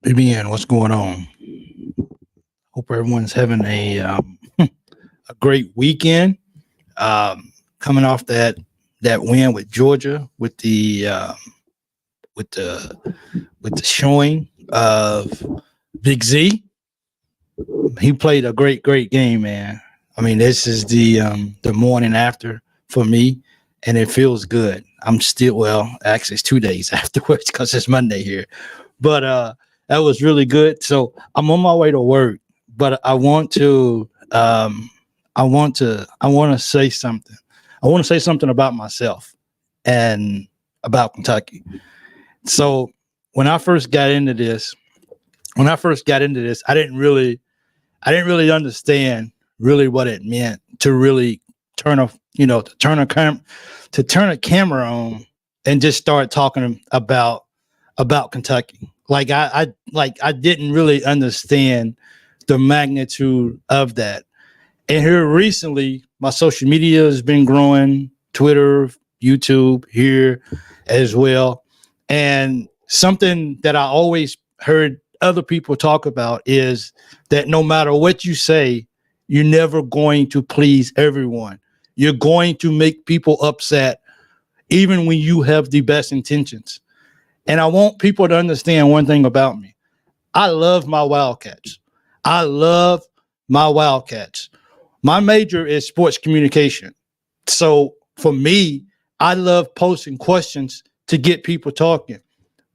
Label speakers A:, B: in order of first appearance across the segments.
A: BBN, what's going on? Hope everyone's having a great weekend. Coming off that win with Georgia with the with the showing of Big Z. He played a great game, man. I mean, this is the morning after for me, and it feels good. I'm still actually it's 2 days afterwards because it's Monday here, but that was really good. So I'm on my way to work, but I want to say something. I want to say something about myself and about Kentucky. So when I first got into this, I didn't really understand really what it meant to really turn a to turn a camera on and just start talking about Kentucky. I didn't really understand the magnitude of that. And here recently, my social media has been growing, Twitter, YouTube here as well. And something that I always heard other people talk about is that no matter what you say, you're never going to please everyone. You're going to make people upset, even when you have the best intentions. And I want people to understand one thing about me. I love my Wildcats. I love my Wildcats. My major is sports communication. So for me, I love posting questions to get people talking.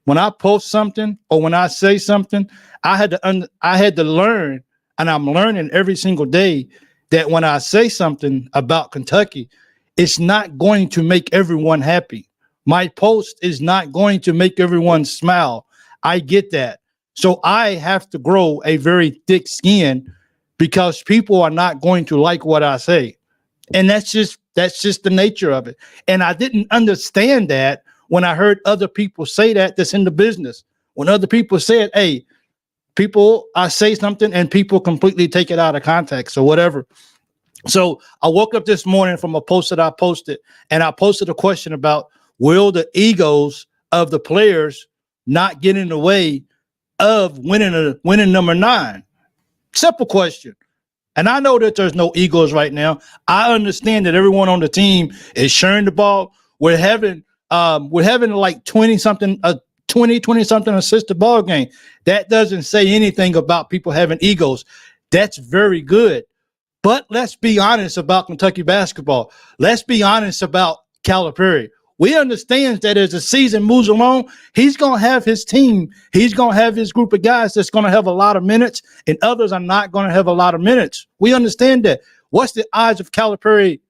A: When I post something or when I say something, I had to learn, and I'm learning every single day that when I say something about Kentucky, it's not going to make everyone happy. My post is not going to make everyone smile. I get that. So I have to grow a very thick skin because people are not going to like what I say. And that's just the nature of it. And I didn't understand that when I heard other people say that's in the business. When other people said, hey, I say something and people completely take it out of context or whatever. So I woke up this morning from a post that I posted, and I posted a question about, will the egos of the players not get in the way of winning number 9? Simple question. And I know that there's no egos right now. I understand that everyone on the team is sharing the ball. We're having like 20 something assist ball game. That doesn't say anything about people having egos. That's very good. But let's be honest about Kentucky basketball. Let's be honest about Calipari. We understand that as the season moves along, he's going to have his team. He's going to have his group of guys that's going to have a lot of minutes, and others are not going to have a lot of minutes. We understand that. What's the odds of Calipari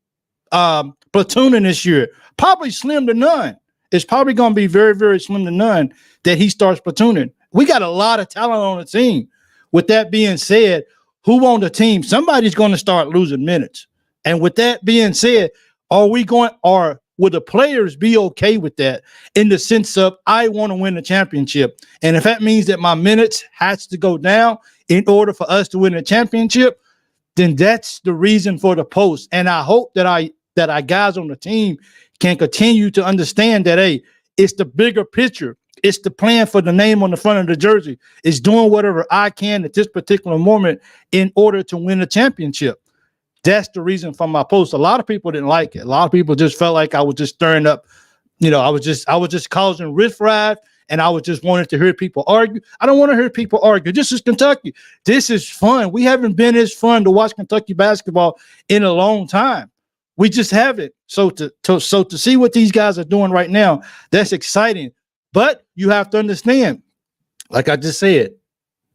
A: platooning this year? Probably slim to none. It's probably going to be very, very slim to none that he starts platooning. We got a lot of talent on the team. With that being said, who on the team? Somebody's going to start losing minutes. And with that being said, would the players be okay with that in the sense of, I want to win the championship? And if that means that my minutes has to go down in order for us to win the championship, then that's the reason for the post. And I hope that our guys on the team can continue to understand that, hey, it's the bigger picture. It's the plan for the name on the front of the jersey. It's doing whatever I can at this particular moment in order to win a championship. That's the reason for my post. A lot of people didn't like it. A lot of people just felt like I was just stirring up, I was just causing riffraff, and I was just wanting to hear people argue. I don't want to hear people argue. This is Kentucky. This is fun. We haven't been as fun to watch Kentucky basketball in a long time. We just haven't. So to see what these guys are doing right now, that's exciting. But you have to understand, like I just said,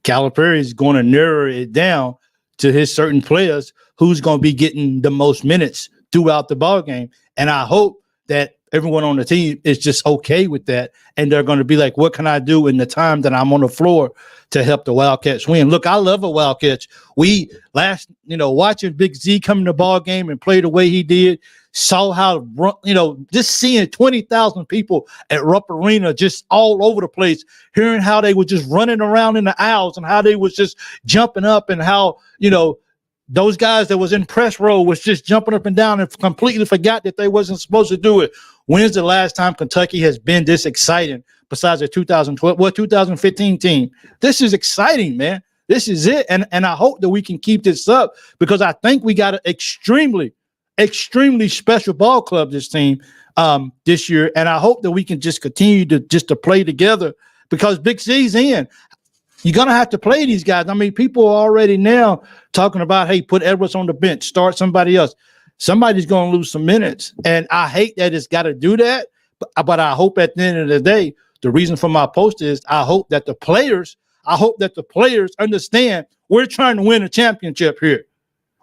A: Calipari is going to narrow it down to his certain players who's going to be getting the most minutes throughout the ball game. And I hope that everyone on the team is just okay with that. And they're going to be like, what can I do in the time that I'm on the floor to help the Wildcats win? Look, I love a Wildcats. Watching Big Z come in the ball game and play the way he did, saw how, just seeing 20,000 people at Rupp Arena just all over the place, hearing how they were just running around in the aisles and how they was just jumping up, and how, those guys that was in press row was just jumping up and down and completely forgot that they wasn't supposed to do it. When's the last time Kentucky has been this exciting besides the 2015 team? This is exciting, man. This is it. And I hope that we can keep this up because I think we got an extremely special ball club, this team, this year. And I hope that we can just continue to play together because Big C's in. You're going to have to play these guys. I mean, people are already now talking about, hey, put Edwards on the bench, start somebody else. Somebody's going to lose some minutes. And I hate that it's got to do that. But I hope at the end of the day, the reason for my post is I hope that the players understand we're trying to win a championship here.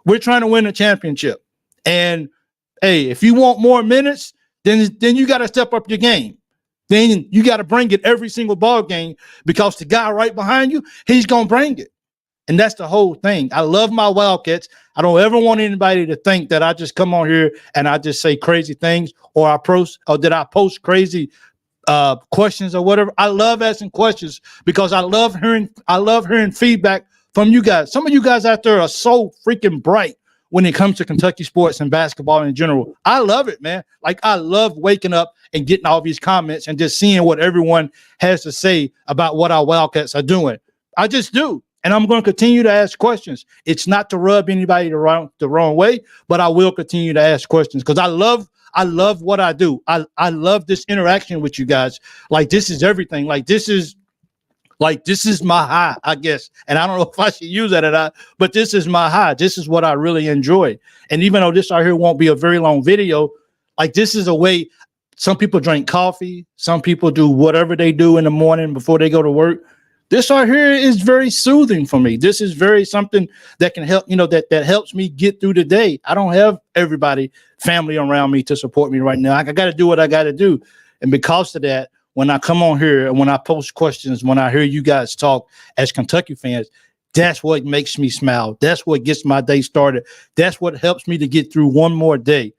A: We're trying to win a championship. And, hey, if you want more minutes, then you got to step up your game. Then you got to bring it every single ball game because the guy right behind you, he's going to bring it. And that's the whole thing. I love my Wildcats. I don't ever want anybody to think that I just come on here and I just say crazy things or that I post crazy questions or whatever. I love asking questions because I love hearing feedback from you guys. Some of you guys out there are so freaking bright when it comes to Kentucky sports and basketball in general. I love it, man. Like, I love waking up and getting all these comments and just seeing what everyone has to say about what our Wildcats are doing. I just do. And I'm going to continue to ask questions. It's not to rub anybody the wrong way, but I will continue to ask questions because I love what I do. I love this interaction with you guys. Like, this is everything. This is my high, I guess. And I don't know if I should use that or not, but this is my high. This is what I really enjoy. And even though this right here won't be a very long video, like, this is a way. Some people drink coffee. Some people do whatever they do in the morning before they go to work. This right here is very soothing for me. This is very something that can help, that helps me get through the day. I don't have family around me to support me right now. I got to do what I got to do. And because of that, when I come on here and when I post questions, when I hear you guys talk as Kentucky fans, that's what makes me smile. That's what gets my day started. That's what helps me to get through one more day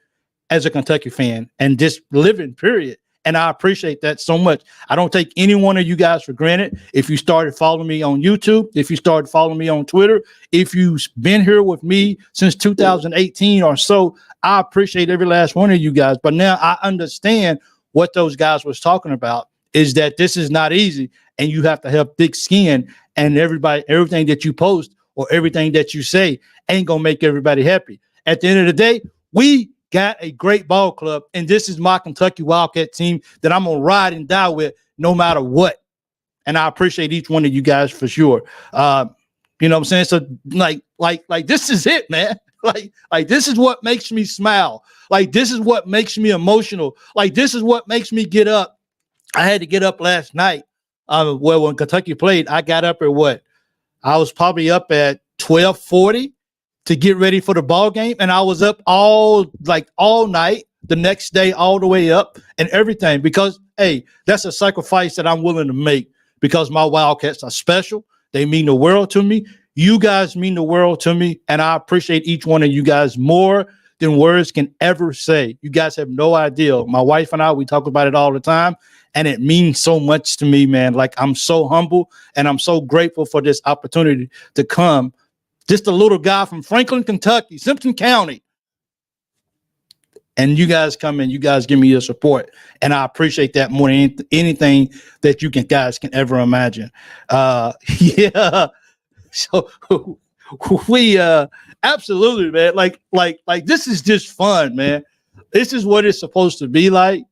A: as a Kentucky fan and just living, period. And I appreciate that so much. I don't take any one of you guys for granted. If you started following me on YouTube, if you started following me on Twitter, if you've been here with me since 2018 or so, I appreciate every last one of you guys. But now I understand what those guys was talking about is that this is not easy and you have to have thick skin, and everything that you post or everything that you say ain't going to make everybody happy. At the end of the day, we got a great ball club, and this is my Kentucky Wildcat team that I'm going to ride and die with no matter what. And I appreciate each one of you guys for sure. You know what I'm saying? So like this is it, man. Like this is what makes me smile. Like, this is what makes me emotional. Like, this is what makes me get up. I had to get up last night. When Kentucky played, I got up at I was probably up at 12:40 to get ready for the ball game. And I was up all night, the next day, all the way up and everything, because, hey, that's a sacrifice that I'm willing to make because my Wildcats are special. They mean the world to me. You guys mean the world to me. And I appreciate each one of you guys more than words can ever say. You guys have no idea. My wife and I, we talk about it all the time. And it means so much to me, man. Like, I'm so humble and I'm so grateful for this opportunity to come. Just a little guy from Franklin, Kentucky, Simpson County. And you guys come in, you guys give me your support. And I appreciate that more than anything that you guys can ever imagine. Yeah. So we absolutely, man. Like this is just fun, man. This is what it's supposed to be like.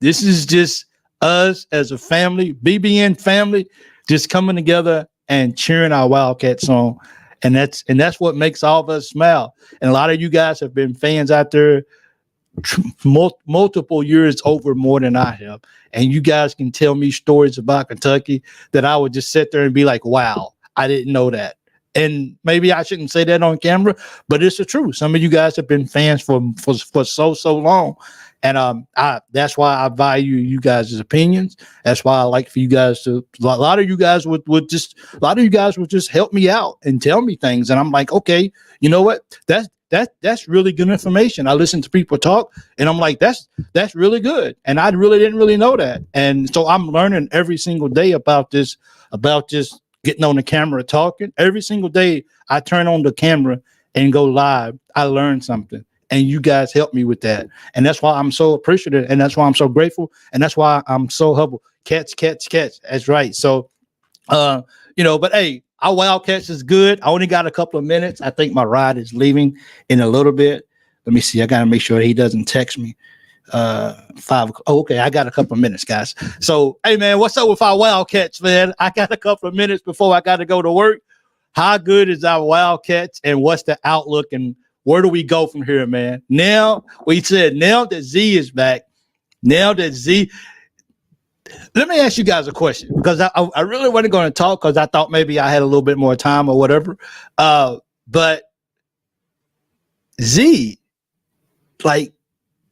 A: This is just us as a family, BBN family, just coming together and cheering our Wildcats on. And that's what makes all of us smile. And a lot of you guys have been fans out there multiple years over more than I have. And you guys can tell me stories about Kentucky that I would just sit there and be like, wow, I didn't know that. And maybe I shouldn't say that on camera, but it's the truth. Some of you guys have been fans for so long. And that's why I value you guys' opinions. That's why I like for you guys to, a lot of you guys would just help me out and tell me things. And I'm like, okay, you know what? That's really good information. I listen to people talk and I'm like, that's really good. And I really didn't really know that. And so I'm learning every single day about just getting on the camera talking. Every single day I turn on the camera and go live, I learn something. and you guys helped me with that. And that's why I'm so appreciative, and that's why I'm so grateful, and that's why I'm so humble. Catch. That's right. So, but hey, our Wildcats is good. I only got a couple of minutes. I think my ride is leaving in a little bit. Let me see. I got to make sure he doesn't text me. 5 o'clock. Oh, okay, I got a couple of minutes, guys. So, hey, man, what's up with our Wildcats, man? I got a couple of minutes before I got to go to work. How good is our Wildcats, and what's the outlook, and where do we go from here, man? Now, we said now that Z is back, now that Z. Let me ask you guys a question, because I really wasn't going to talk because I thought maybe I had a little bit more time or whatever. But Z, like,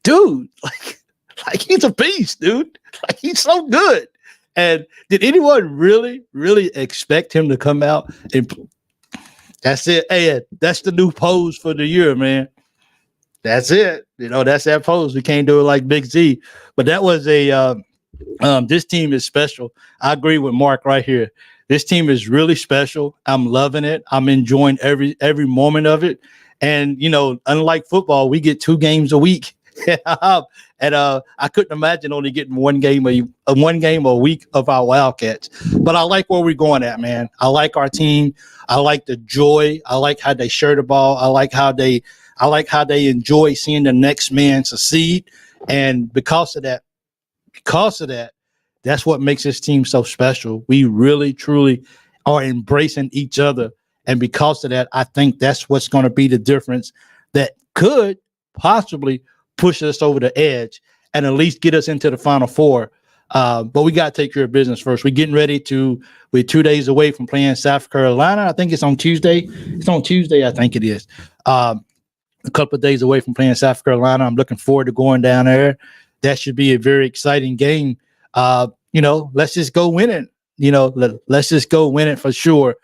A: dude, like he's a beast, dude. Like, he's so good. And did anyone really, really expect him to come out and that's it? Hey, that's the new pose for the year, man. That's it. That's that pose. We can't do it like Big Z. But that was this team is special. I agree with Mark right here. This team is really special. I'm loving it. I'm enjoying every moment of it. And, unlike football, we get 2 games a week. And I couldn't imagine only getting one game a week of our Wildcats. But I like where we're going at, man. I like our team. I like the joy. I like how they share the ball. I like how they enjoy seeing the next man succeed. And because of that, that's what makes this team so special. We really, truly are embracing each other. And because of that, I think that's what's going to be the difference that could possibly push us over the edge and at least get us into the Final Four. But we got to take care of business first. We're getting ready we're 2 days away from playing South Carolina. I think it's on Tuesday. I think it is. A couple of days away from playing South Carolina. I'm looking forward to going down there. That should be a very exciting game. Let's just go win it. Let's just go win it for sure.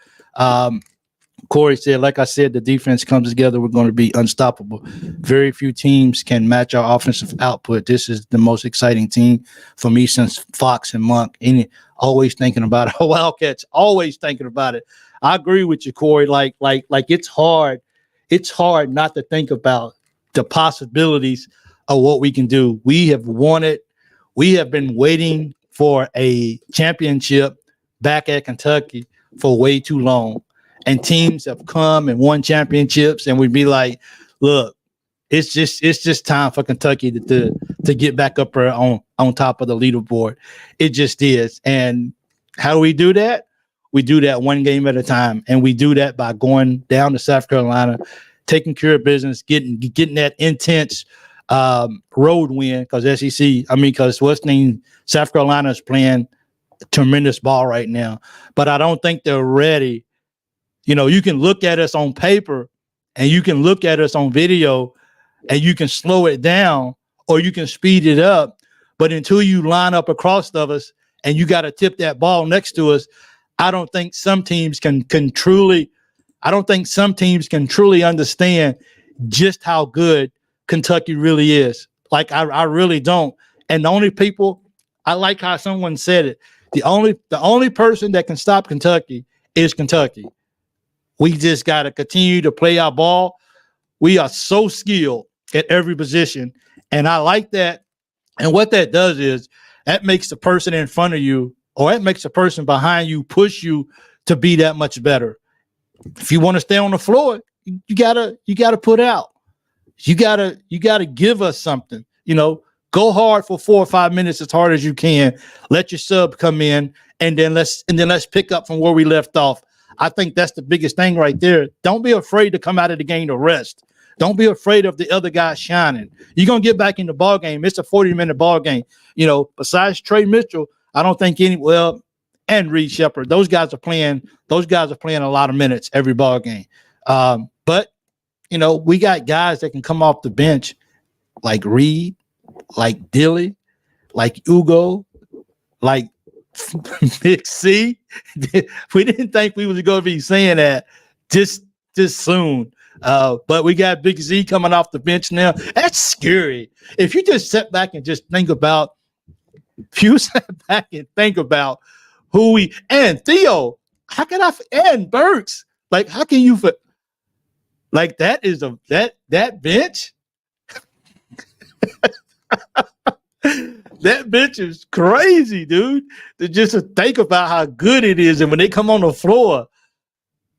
A: Corey said, like I said, the defense comes together, we're going to be unstoppable. Very few teams can match our offensive output. This is the most exciting team for me since Fox and Monk. And always thinking about it. Wildcats, always thinking about it. I agree with you, Corey. Like it's hard. It's hard not to think about the possibilities of what we can do. We have been waiting for a championship back at Kentucky for way too long. And teams have come and won championships, and we'd be like, look, it's just time for Kentucky to get back up there on top of the leaderboard. It just is. And how do we do that? We do that one game at a time. And we do that by going down to South Carolina, taking care of business, getting that intense road win, because South Carolina is playing tremendous ball right now. But I don't think they're ready. You can look at us on paper and you can look at us on video and you can slow it down or you can speed it up. But until you line up across of us and you got to tip that ball next to us, I don't think some teams can truly understand just how good Kentucky really is. Like, I really don't. And the only people, I like how someone said it, the only person that can stop Kentucky is Kentucky. We just got to continue to play our ball. We are so skilled at every position. And I like that. And what that does is that makes the person in front of you, or that makes the person behind you, push you to be that much better. If you want to stay on the floor, you gotta put out. You gotta give us something. Go hard for 4 or 5 minutes as hard as you can. Let your sub come in, and then let's pick up from where we left off. I think that's the biggest thing right there. Don't be afraid to come out of the game to rest. Don't be afraid of the other guy shining. You're going to get back in the ball game. It's a 40-minute ball game. Besides Trey Mitchell, I don't think and Reed Shepherd, those guys are playing a lot of minutes every ball game. But we got guys that can come off the bench like Reed, like Dilly, like Ugo, like Big C. We didn't think we was going to be saying that this soon. But we got Big Z coming off the bench now. That's scary. If you just sit back and just think about, who we, and Theo, and Burks, like, how can you, like, that is that bench, That bitch is crazy, dude. Just to think about how good it is, and when they come on the floor,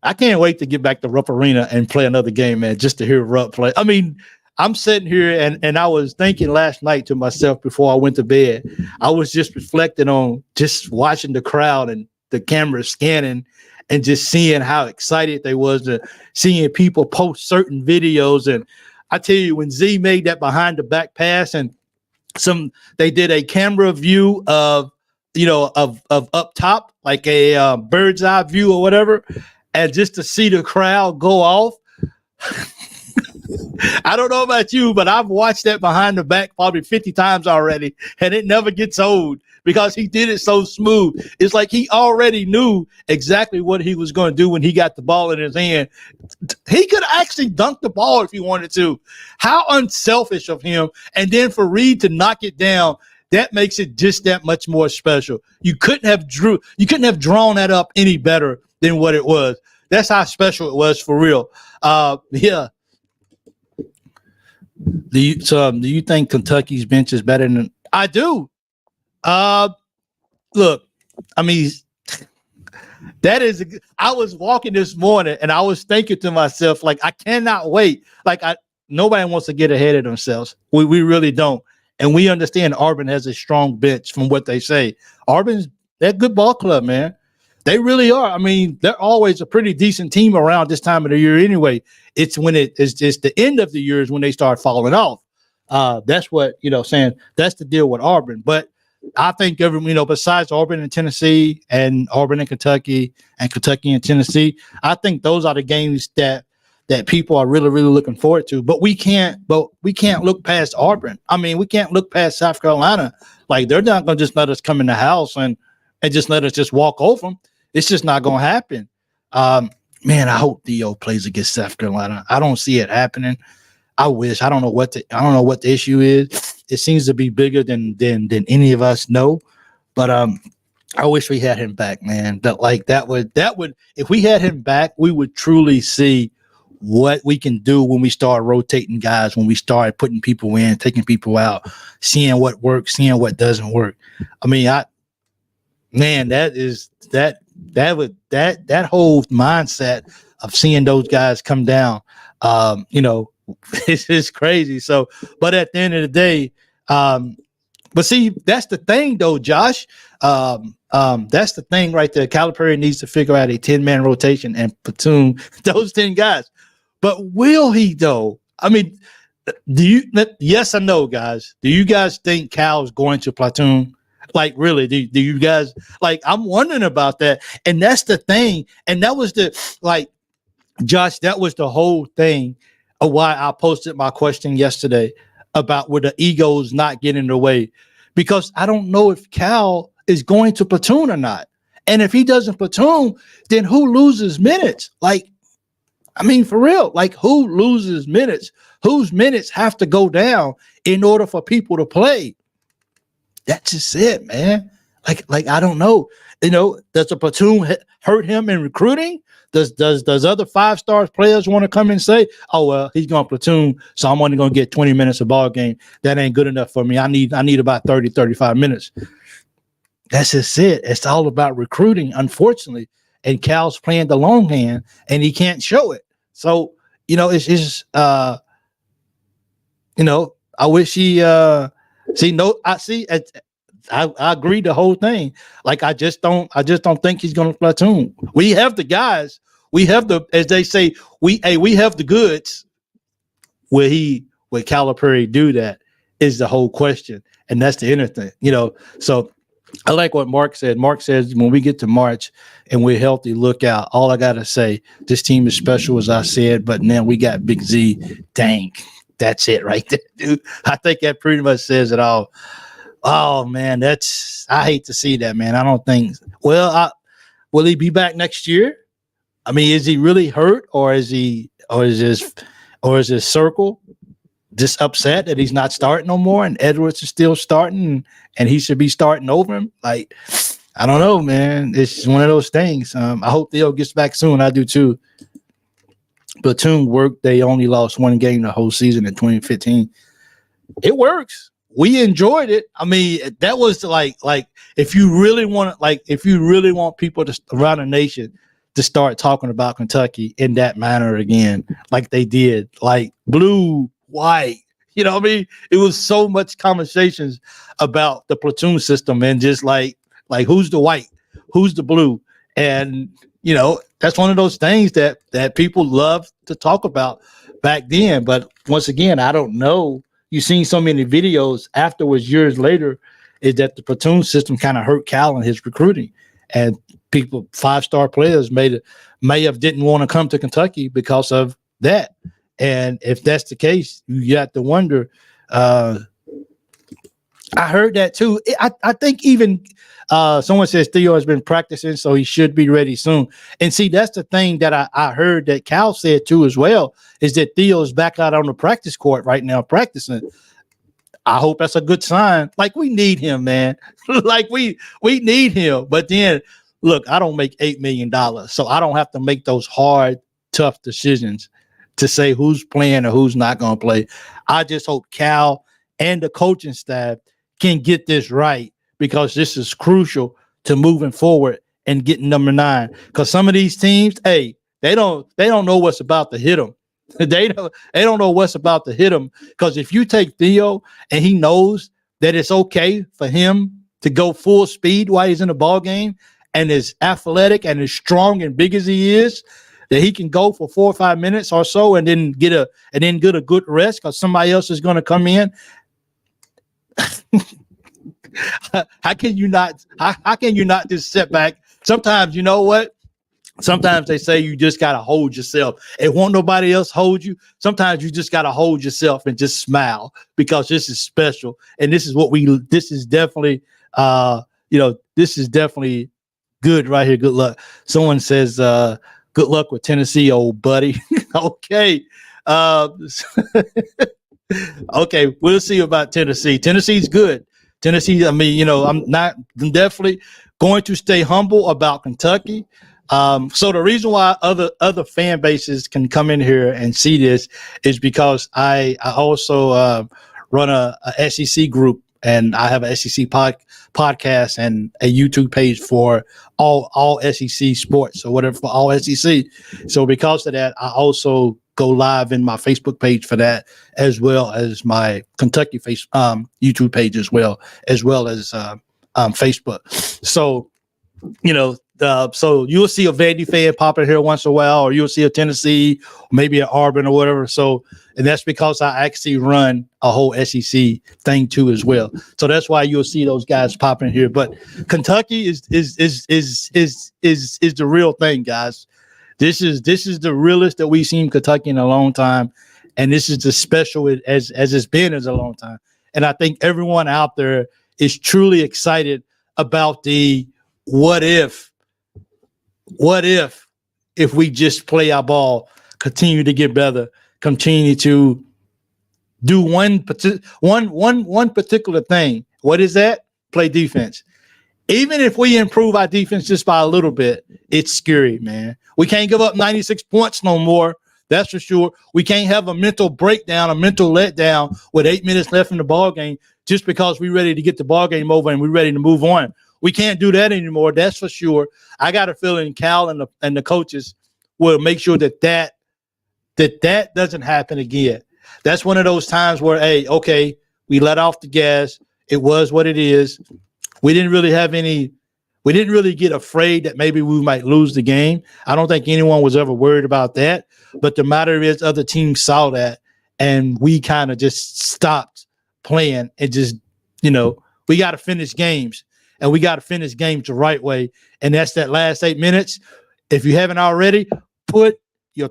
A: I can't wait to get back to Rupp Arena and play another game, man, just to hear Rupp play. I mean, I'm sitting here and I was thinking last night to myself before I went to bed. I was just reflecting on just watching the crowd and the camera scanning and just seeing how excited they was to seeing people post certain videos. And I tell you, when Z made that behind the back pass and they did a camera view of up top, like a bird's eye view or whatever, and just to see the crowd go off. I don't know about you, but I've watched that behind the back probably 50 times already, and it never gets old because he did it so smooth. It's like he already knew exactly what he was going to do when he got the ball in his hand. He could actually dunk the ball if he wanted to. How unselfish of him. And then for Reed to knock it down, that makes it just that much more special. You couldn't have drawn that up any better than what it was. That's how special it was for real. Yeah. Do you think Kentucky's bench is better than I do? Look, I mean, I was walking this morning and I was thinking to myself, like, I cannot wait. Like, nobody wants to get ahead of themselves. We really don't. And we understand Auburn has a strong bench from what they say. Auburn's they're a good ball club, man. They really are. I mean, they're always a pretty decent team around this time of the year anyway. It's when it's the end of the year is when they start falling off. That's what, saying that's the deal with Auburn. But I think besides Auburn and Tennessee and Auburn and Kentucky and Tennessee, I think those are the games that people are really, really looking forward to. But we can't look past Auburn. I mean, we can't look past South Carolina. Like, they're not going to just let us come in the house and just let us just walk over them. It's just not going to happen. Man, I hope Theo plays against South Carolina. I don't see it happening. I wish. I don't know what the issue is. It seems to be bigger than any of us know. But I wish we had him back, man. That would if we had him back, we would truly see what we can do when we start rotating guys, when we start putting people in, taking people out, seeing what works, seeing what doesn't work. I mean, that whole mindset of seeing those guys come down, it's just crazy. So, but at the end of the day, but see, that's the thing though, Josh. That's the thing right there. Calipari needs to figure out a 10-man rotation and platoon those 10 guys. But will he though? I mean, yes or no, guys? Do you guys think Cal's going to platoon? Like, really, do you guys, like, I'm wondering about that. And that's the thing. And that was Josh, that was the whole thing of why I posted my question yesterday about where the egos not getting in the way. Because I don't know if Cal is going to platoon or not. And if he doesn't platoon, then who loses minutes? Like, I mean, for real, like, who loses minutes? Whose minutes have to go down in order for people to play? That's just it, man. Like I don't know. Does a platoon hurt him in recruiting? Does other 5-star players want to come and say, oh, well, he's going to platoon, so I'm only going to get 20 minutes of ball game. That ain't good enough for me. I need about 30, 35 minutes. That's just it. It's all about recruiting, unfortunately. And Cal's playing the long hand, and he can't show it. So, it's just, I wish he, I agree the whole thing. Like, I just don't think he's going to platoon. We have the guys. We have as they say, we have the goods. Will Calipari do that is the whole question. And that's the inner thing, So I like what Mark said. Mark says, when we get to March and we're healthy, look out. All I got to say, this team is special, as I said, but now we got Big Z. Dang. That's it right there, dude. I think that pretty much says it all. Oh, man, I hate to see that, man. I don't think, will he be back next year? I mean, is he really hurt, or is his circle just upset that he's not starting no more and Edwards is still starting and he should be starting over him? Like, I don't know, man. It's one of those things. I hope Theo gets back soon. I do too. Platoon worked. They only lost one game the whole season in 2015. It works. we enjoyed it. I mean, that was like if you really want people to around the nation to start talking about Kentucky in that manner again, like they did, like blue, white. You know what I mean? It was so much conversations about the platoon system and just like who's the white, who's the blue, and that's one of those things that people love to talk about back then. But once again, I don't know. You've seen so many videos afterwards, years later, is that the platoon system kind of hurt Cal in his recruiting, and people, 5-star players, may have didn't want to come to Kentucky because of that. And if that's the case, you got to wonder. I heard that too. I think even someone says Theo has been practicing, so he should be ready soon. And see, that's the thing that I heard that Cal said too as well, is that Theo is back out on the practice court right now practicing. I hope that's a good sign. Like, we need him, man. Like we need him. But then, look, I don't make $8 million, so I don't have to make those hard, tough decisions to say who's playing or who's not going to play. I just hope Cal and the coaching staff can get this right, because this is crucial to moving forward and getting number 9. Because some of these teams, hey, they don't know what's about to hit them. They don't know what's about to hit them. Because if you take Theo and he knows that it's okay for him to go full speed while he's in the ball game, and is athletic and as strong and big as he is, that he can go for 4 or 5 minutes or so and then get a good rest because somebody else is going to come in. How can you not just sit back? Sometimes, you know what? Sometimes they say you just got to hold yourself. And won't nobody else hold you. Sometimes you just got to hold yourself and just smile, because this is special. And this is definitely, this is definitely good right here. Good luck. Someone says, good luck with Tennessee, old buddy. Okay. Okay. We'll see about Tennessee. Tennessee's good. Tennessee, I mean, I'm definitely going to stay humble about Kentucky. So the reason why other fan bases can come in here and see this is because I also run a SEC group, and I have an SEC podcast and a YouTube page for all SEC sports, or whatever, for all SEC. So because of that, I also go live in my Facebook page for that, as well as my Kentucky YouTube page as well as Facebook. So, so you'll see a Vandy fan pop in here once in a while, or you'll see a Tennessee, maybe an Auburn or whatever. So, and that's because I actually run a whole SEC thing too as well. So that's why you'll see those guys pop in here. But Kentucky is the real thing, guys. This is the realest that we've seen Kentucky in a long time, and this is the special as it's been as a long time. And I think everyone out there is truly excited about the what if we just play our ball, continue to get better, continue to do one particular thing. What is that? Play defense. Even if we improve our defense just by a little bit, it's scary, man. We can't give up 96 points no more. That's for sure. We can't have a mental breakdown, a mental letdown with 8 minutes left in the ball game just because we're ready to get the ball game over and we're ready to move on. We can't do that anymore. That's for sure. I got a feeling Cal and the coaches will make sure that doesn't happen again. That's one of those times where, hey, okay, we let off the gas. It was what it is. We didn't really get afraid that maybe we might lose the game. I don't think anyone was ever worried about that. But the matter is, other teams saw that, and we kind of just stopped playing and just, we got to finish games, and we got to finish games the right way. And that's that last 8 minutes. If you haven't already, put your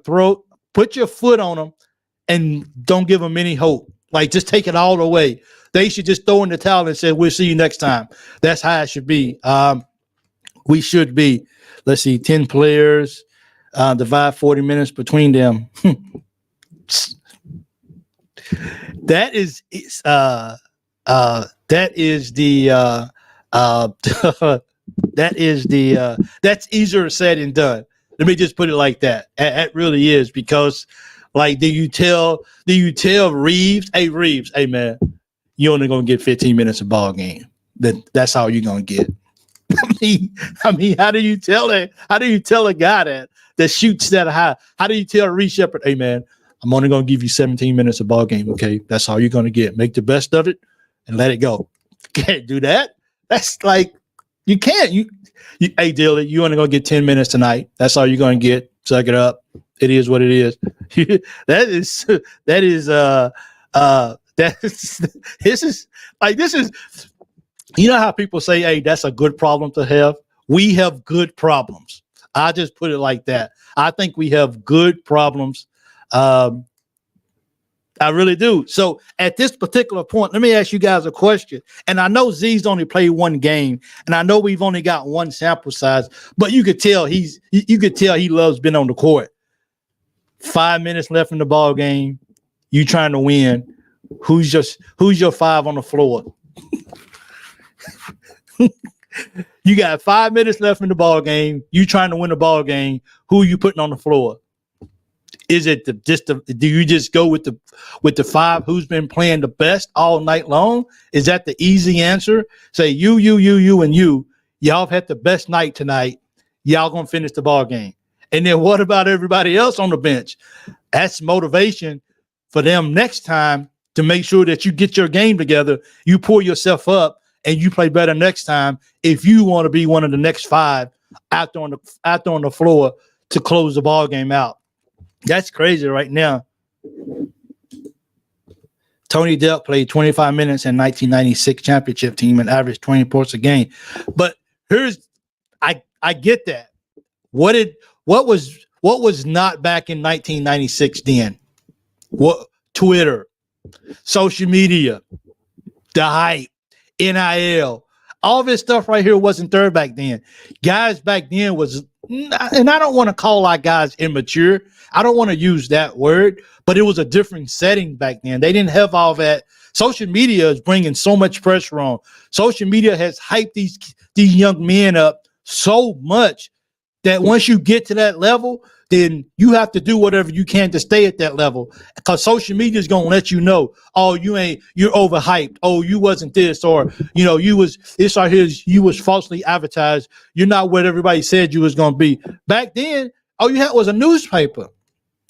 A: foot on them and don't give them any hope. Like, just take it all away. They should just throw in the towel and say, we'll see you next time. That's how it should be. We should be, let's see, 10 players, divide 40 minutes between them. That's easier said than done. Let me just put it like that. That really is, because, like, do you tell Reeves, hey man, you're only gonna get 15 minutes of ball game. That's all you're gonna get. I mean, how do you tell it? How do you tell a guy that shoots that high? How do you tell Reece Shepherd, hey man, I'm only gonna give you 17 minutes of ball game, okay? That's all you're gonna get. Make the best of it and let it go. You can't do that. That's like you can't. You hey Dilly, you only gonna get 10 minutes tonight. That's all you're gonna get. Suck it up. It is what it is. This is you know how people say, hey, that's a good problem to have? We have good problems. I just put it like that. I think we have good problems. I really do. So at this particular point, let me ask you guys a question. And I know Z's only played one game, and I know we've only got one sample size, but you could tell he loves being on the court. 5 minutes left in the ball game. You trying to win. Who's your five on the floor? You got 5 minutes left in the ball game. You trying to win the ball game. Who are you putting on the floor? Is it do you just go with the five who's been playing the best all night long? Is that the easy answer? Say you, and you. Y'all have had the best night tonight. Y'all gonna finish the ball game. And then what about everybody else on the bench? That's motivation for them next time to make sure that you get your game together. You pull yourself up and you play better next time if you want to be one of the next five out there on the floor to close the ball game out. That's crazy right now. Tony Delk played 25 minutes in 1996 championship team and averaged 20 points a game. But I get that. What was not back in 1996 then? What Twitter, social media, the hype, NIL, all this stuff right here wasn't there back then. Guys back then was, and I don't want to call our guys immature. I don't want to use that word, but it was a different setting back then. They didn't have all that. Social media is bringing so much pressure on. Social media has hyped these young men up so much that once you get to that level, then you have to do whatever you can to stay at that level, because social media is going to let you know, oh, you're overhyped. Oh, you wasn't this, or, you was falsely advertised. You're not what everybody said you was going to be. Back then, all you had was a newspaper.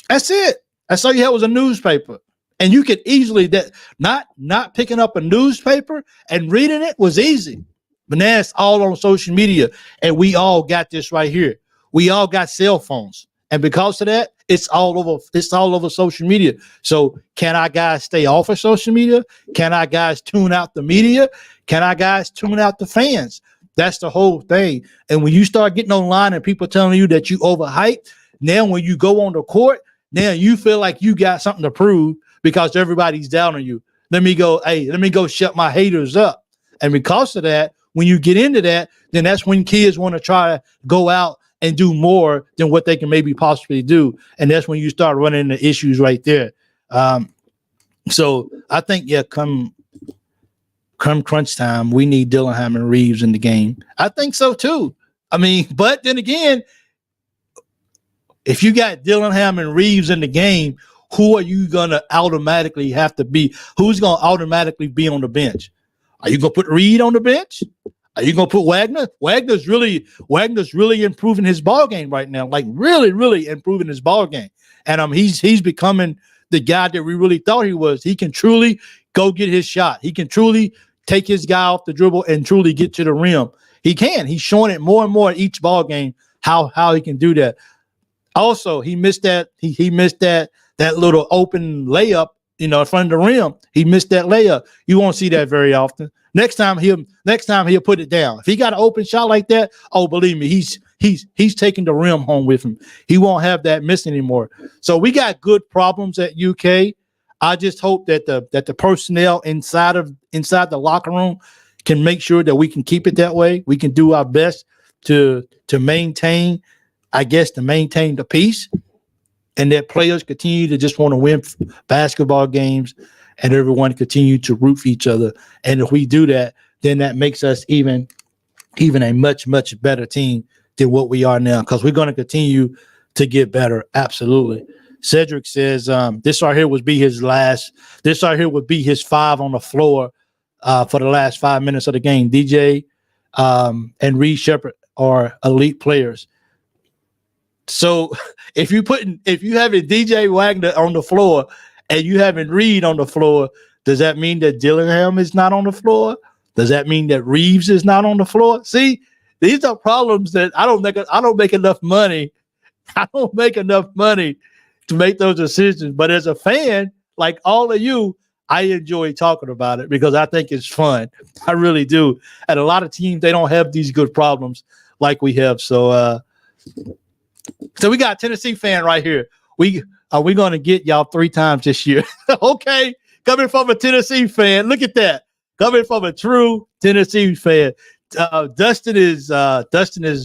A: That's it. That's all you had was a newspaper. And you could easily, not picking up a newspaper and reading it was easy. But now it's all on social media, and we all got this right here. We all got cell phones. And because of that, it's all over social media. So can our guys stay off of social media? Can our guys tune out the media? Can our guys tune out the fans? That's the whole thing. And when you start getting online and people telling you that you overhyped, now when you go on the court, now you feel like you got something to prove because everybody's down on you. Let me go shut my haters up. And because of that, when you get into that, then that's when kids want to try to go out and do more than what they can maybe possibly do. And that's when you start running into issues right there. So I think, come crunch time, we need Dillingham and Reeves in the game. I think so too. I mean, but then again, if you got Dillingham and Reeves in the game, who are you going to automatically have to be? Who's going to automatically be on the bench? Are you going to put Reed on the bench? Are you going to put Wagner? Wagner's really improving his ball game right now. Like really, really improving his ball game. And he's becoming the guy that we really thought he was. He can truly go get his shot. He can truly take his guy off the dribble and truly get to the rim. He can. He's showing it more and more each ball game how he can do that. Also, he missed that. He missed that little open layup, in front of the rim. He missed that layup. You won't see that very often. Next time he'll put it down. If he got an open shot like that, oh, believe me, he's taking the rim home with him. He won't have that miss anymore. So we got good problems at UK. I just hope that the personnel inside the locker room can make sure that we can keep it that way. We can do our best to maintain the peace, and that players continue to just want to win basketball games, and everyone continue to root for each other. And if we do that, then that makes us even a much, much better team than what we are now, because we're going to continue to get better. Absolutely. Cedric says this right here would be his 5 on the floor for the last 5 minutes of the game. DJ and Reed Shepherd are elite players. So if you having DJ Wagner on the floor and you having Reed on the floor, does that mean that Dillingham is not on the floor? Does that mean that Reeves is not on the floor? See, these are problems that I don't make enough money. I don't make enough money to make those decisions. But as a fan, like all of you, I enjoy talking about it because I think it's fun. I really do. And a lot of teams, they don't have these good problems like we have. So we got a Tennessee fan right here. We're going to get y'all 3 times this year. Okay. Coming from a Tennessee fan. Look at that. Coming from a true Tennessee fan. Dustin is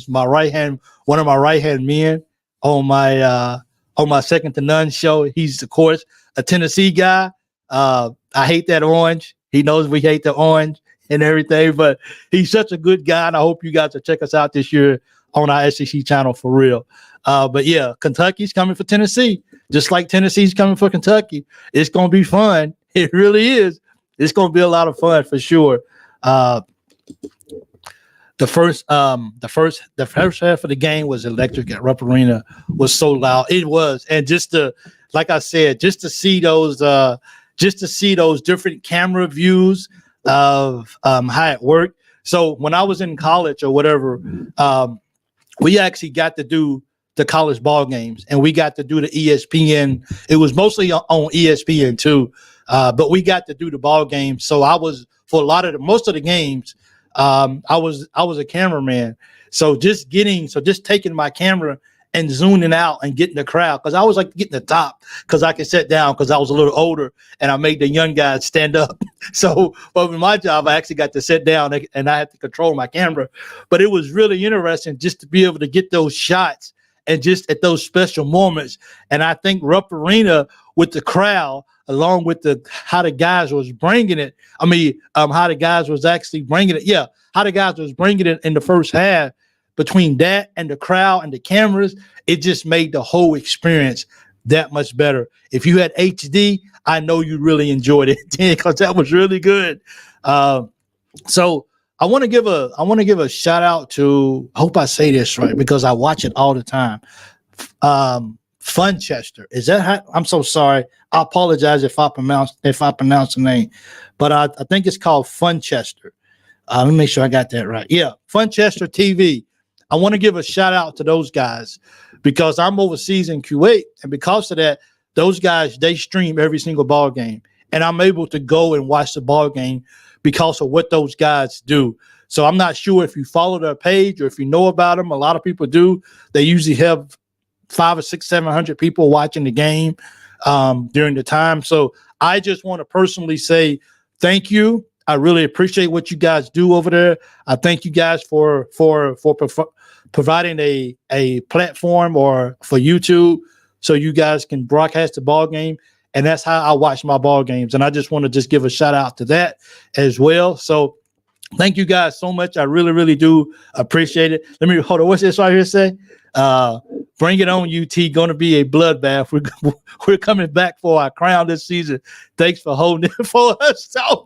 A: my right hand, one of my right hand men on my Second to None show. He's of course a Tennessee guy. I hate that orange. He knows we hate the orange and everything, but he's such a good guy, and I hope you guys will check us out this year on our SEC channel for real. But yeah, Kentucky's coming for Tennessee, just like Tennessee's coming for Kentucky. It's gonna be fun. It really is. It's gonna be a lot of fun for sure. The first half of the game was electric at Rupp Arena. Was so loud. It was, and like I said, just to see those different camera views of how it worked. So when I was in college or whatever, we actually got to do the college ball games, and we got to do the ESPN. It was mostly on ESPN too, but we got to do the ball games. So I was for most of the games. I was a cameraman. So just taking my camera and zooming out and getting the crowd, because I was like getting the top because I could sit down because I was a little older and I made the young guys stand up. So, but with my job, I actually got to sit down and I had to control my camera. But it was really interesting just to be able to get those shots and just at those special moments. And I think Rupp Arena with the crowd, along with how the guys was bringing it. I mean, how the guys was actually bringing it. Yeah, how the guys was bringing it in the first half. Between that and the crowd and the cameras, it just made the whole experience that much better. If you had HD, I know you really enjoyed it because that was really good. So I want to give a shout out to. I hope I say this right because I watch it all the time. Funchester. Is that how? I'm so sorry. I apologize if I pronounce the name, but I think it's called Funchester. Let me make sure I got that right. Yeah, Funchester TV. I want to give a shout out to those guys because I'm overseas in Kuwait, and because of that, those guys, they stream every single ball game, and I'm able to go and watch the ball game because of what those guys do. So I'm not sure if you follow their page or if you know about them. A lot of people do. They usually have 500 or 600, 700 people watching the game during the time. So I just want to personally say thank you. I really appreciate what you guys do over there. I thank you guys for providing a platform or for YouTube so you guys can broadcast the ball game. And that's how I watch my ball games. And I just want to just give a shout out to that as well. So thank you guys so much. I really, really do appreciate it. Let me hold on. What's this right here say? Bring it on, UT. Going to be a bloodbath. We're coming back for our crown this season. Thanks for holding it for us. So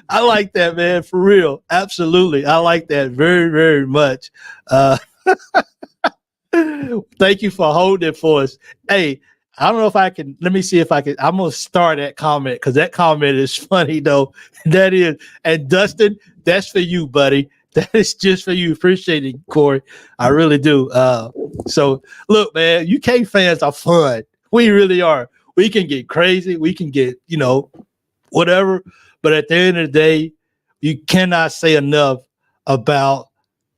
A: I like that, man, for real. Absolutely. I like that very, very much. Thank you for holding it for us. Hey, I don't know if I can. Let me see if I can. I'm going to start that comment because that comment is funny, though. That is. And Dustin, that's for you, buddy. That is just for you. Appreciate it, Corey. I really do. So, look, man, UK fans are fun. We really are. We can get crazy. We can get, whatever. But at the end of the day, you cannot say enough about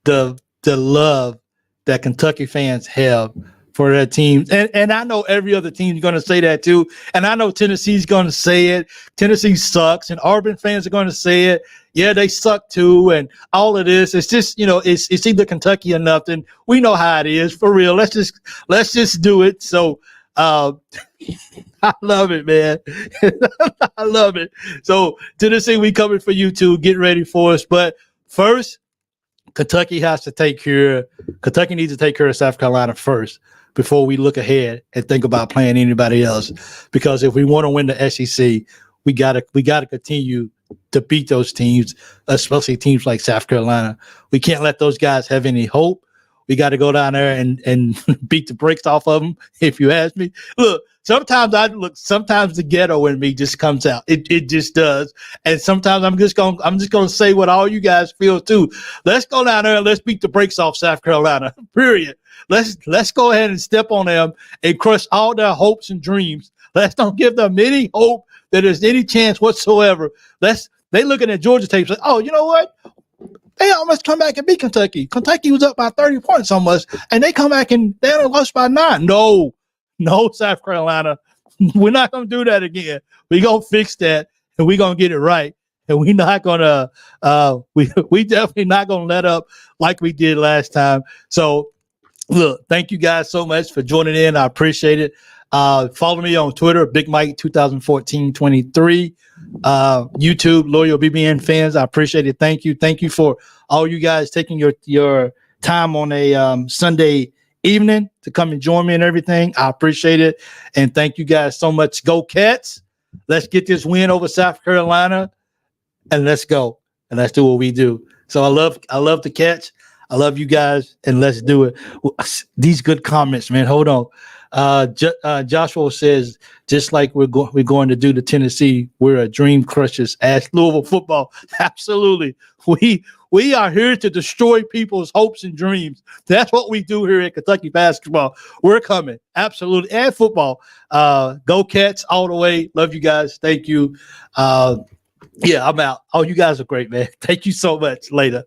A: the love that Kentucky fans have for their teams. And I know every other team is going to say that too. And I know Tennessee's going to say it. Tennessee sucks. And Auburn fans are going to say it. Yeah, they suck too. And all of this, it's just, it's either Kentucky or nothing. We know how it is for real. Let's just do it. So I love it, man. I love it. So Tennessee, we coming for you too. Get ready for us. But first, Kentucky needs to take care of South Carolina first before we look ahead and think about playing anybody else. Because if we want to win the SEC, we gotta continue to beat those teams, especially teams like South Carolina. We can't let those guys have any hope. We got to go down there and beat the brakes off of them. If you ask me, look, sometimes the ghetto in me just comes out. It just does. And sometimes I'm just gonna say what all you guys feel too. Let's go down there and let's beat the brakes off South Carolina. Period. Let's go ahead and step on them and crush all their hopes and dreams. Let's don't give them any hope that there's any chance whatsoever. They looking at Georgia tapes like, oh, you know what? They almost come back and beat Kentucky. Kentucky was up by 30 points almost, and they come back and they only lost by 9. No, South Carolina. We're not going to do that again. We're going to fix that, and we're going to get it right. And we're not going to we definitely not going to let up like we did last time. So, look, thank you guys so much for joining in. I appreciate it. Follow me on Twitter, Big Mike 2014-23. YouTube, loyal BBN fans, I appreciate it. Thank you for all you guys taking your time on a Sunday evening to come and join me and everything. I appreciate it, and thank you guys so much. Go Cats! Let's get this win over South Carolina, and let's go and let's do what we do. So I love the Cats. I love you guys, and let's do it. These good comments, man. Hold on. Joshua says, just like we're going to do to Tennessee, we're a dream crushers. Ask Louisville football. Absolutely. We are here to destroy people's hopes and dreams. That's what we do here at Kentucky basketball. We're coming. Absolutely. And football. Go Cats all the way. Love you guys. Thank you. Yeah, I'm out. Oh, you guys are great, man. Thank you so much. Later.